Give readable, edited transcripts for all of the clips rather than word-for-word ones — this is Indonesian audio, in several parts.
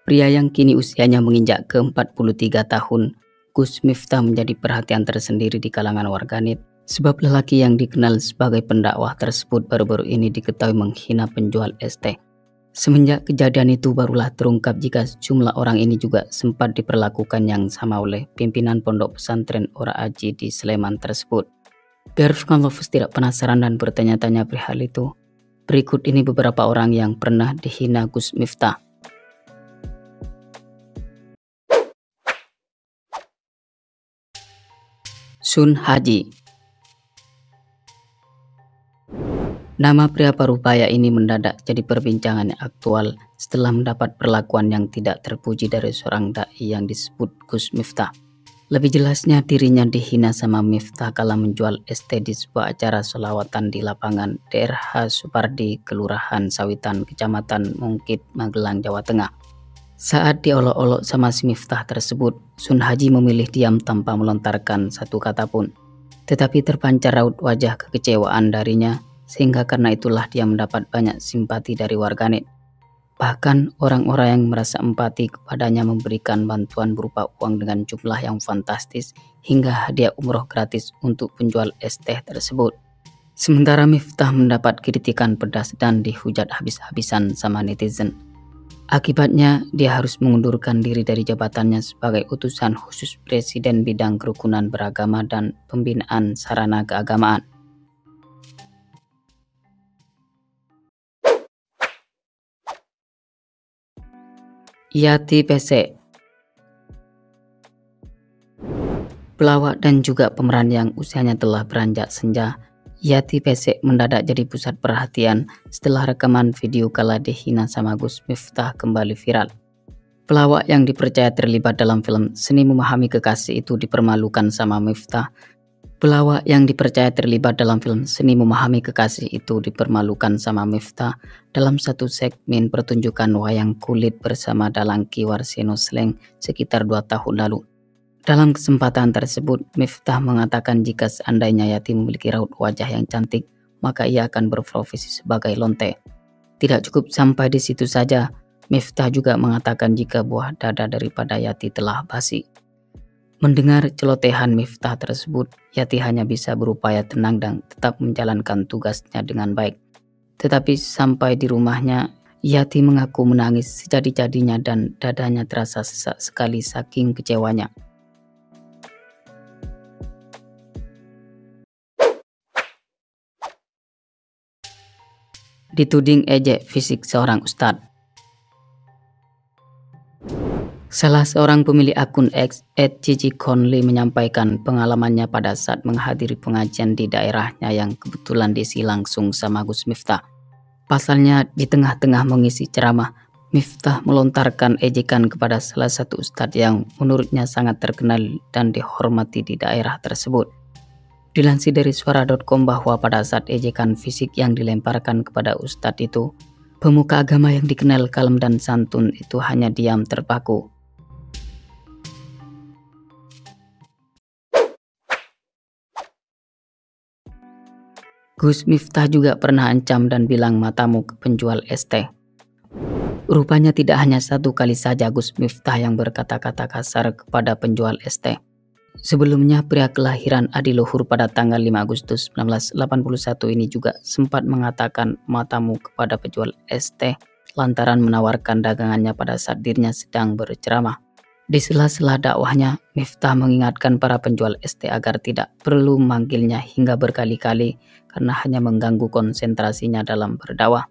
Pria yang kini usianya menginjak ke-43 tahun, Gus Miftah menjadi perhatian tersendiri di kalangan warganet. Sebab lelaki yang dikenal sebagai pendakwah tersebut baru-baru ini diketahui menghina penjual es teh. Semenjak kejadian itu barulah terungkap jika sejumlah orang ini juga sempat diperlakukan yang sama oleh pimpinan pondok pesantren Ora Aji di Sleman tersebut. Biar Lovers tidak penasaran dan bertanya-tanya perihal itu, berikut ini beberapa orang yang pernah dihina Gus Miftah. Sun Haji. Nama pria parubaya ini mendadak jadi perbincangan yang aktual setelah mendapat perlakuan yang tidak terpuji dari seorang dai yang disebut Gus Miftah. Lebih jelasnya dirinya dihina sama Miftah kala menjual es teh di sebuah acara sholawatan di lapangan DRH Supardi, Kelurahan Sawitan, Kecamatan Mungkit, Magelang, Jawa Tengah. Saat diolok-olok sama si Miftah tersebut, Sun Haji memilih diam tanpa melontarkan satu kata pun. Tetapi terpancar raut wajah kekecewaan darinya, sehingga karena itulah dia mendapat banyak simpati dari warganet. Bahkan orang-orang yang merasa empati kepadanya memberikan bantuan berupa uang dengan jumlah yang fantastis hingga hadiah umroh gratis untuk penjual es teh tersebut. Sementara Miftah mendapat kritikan pedas dan dihujat habis-habisan sama netizen. Akibatnya dia harus mengundurkan diri dari jabatannya sebagai utusan khusus Presiden bidang kerukunan beragama dan pembinaan sarana keagamaan. Yati PC. Pelawak dan juga pemeran yang usianya telah beranjak senja, Yati PC mendadak jadi pusat perhatian setelah rekaman video kala dihina sama Gus Miftah kembali viral. Pelawak yang dipercaya terlibat dalam film Seni Memahami Kekasih itu dipermalukan sama Miftah. Pelawak yang dipercaya terlibat dalam film Seni Memahami Kekasih itu dipermalukan sama Miftah dalam satu segmen pertunjukan wayang kulit bersama Dalang Ki Warseno Sleng sekitar 2 tahun lalu. Dalam kesempatan tersebut, Miftah mengatakan jika seandainya Yati memiliki raut wajah yang cantik, maka ia akan berprofesi sebagai lonte. Tidak cukup sampai di situ saja, Miftah juga mengatakan jika buah dada daripada Yati telah basi. Mendengar celotehan Miftah tersebut, Yati hanya bisa berupaya tenang dan tetap menjalankan tugasnya dengan baik. Tetapi sampai di rumahnya, Yati mengaku menangis sejadi-jadinya dan dadanya terasa sesak sekali saking kecewanya. Dituding ejek fisik seorang ustadz. Salah seorang pemilik akun X @cici_conley menyampaikan pengalamannya pada saat menghadiri pengajian di daerahnya yang kebetulan diisi langsung sama Gus Miftah. Pasalnya di tengah-tengah mengisi ceramah, Miftah melontarkan ejekan kepada salah satu ustadz yang menurutnya sangat terkenal dan dihormati di daerah tersebut. Dilansir dari suara.com bahwa pada saat ejekan fisik yang dilemparkan kepada ustadz itu, pemuka agama yang dikenal kalem dan santun itu hanya diam terpaku. Gus Miftah juga pernah ancam dan bilang matamu ke penjual es teh. Rupanya tidak hanya satu kali saja Gus Miftah yang berkata-kata kasar kepada penjual es teh. Sebelumnya pria kelahiran Adiluhur pada tanggal 5 Agustus 1981 ini juga sempat mengatakan matamu kepada penjual es teh lantaran menawarkan dagangannya pada saat dirinya sedang berceramah. Di sela-sela dakwahnya, Miftah mengingatkan para penjual es teh agar tidak perlu memanggilnya hingga berkali-kali karena hanya mengganggu konsentrasinya dalam berdakwah.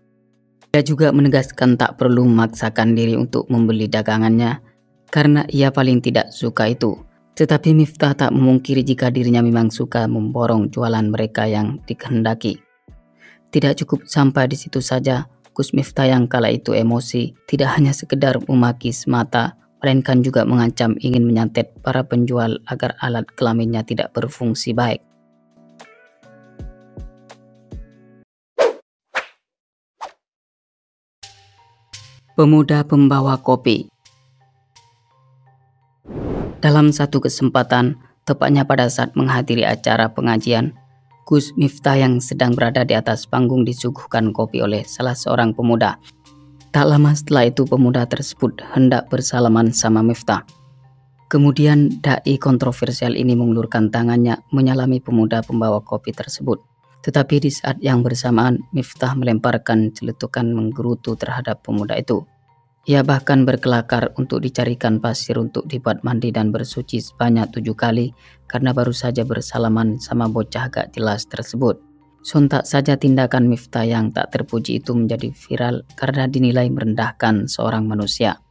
Dia juga menegaskan tak perlu memaksakan diri untuk membeli dagangannya karena ia paling tidak suka itu. Tetapi Miftah tak memungkiri jika dirinya memang suka memborong jualan mereka yang dikehendaki. Tidak cukup sampai di situ saja, Gus Miftah yang kala itu emosi tidak hanya sekedar memaki semata, melainkan juga mengancam ingin menyantet para penjual agar alat kelaminnya tidak berfungsi baik. Pemuda pembawa kopi. Dalam satu kesempatan, tepatnya pada saat menghadiri acara pengajian, Gus Miftah yang sedang berada di atas panggung disuguhkan kopi oleh salah seorang pemuda. Tak lama setelah itu pemuda tersebut hendak bersalaman sama Miftah. Kemudian dai kontroversial ini mengulurkan tangannya menyalami pemuda pembawa kopi tersebut. Tetapi di saat yang bersamaan Miftah melemparkan celetukan menggerutu terhadap pemuda itu. Ia bahkan berkelakar untuk dicarikan pasir untuk dibuat mandi dan bersuci sebanyak 7 kali karena baru saja bersalaman sama bocah gak jelas tersebut. Sontak saja tindakan Miftah yang tak terpuji itu menjadi viral karena dinilai merendahkan seorang manusia.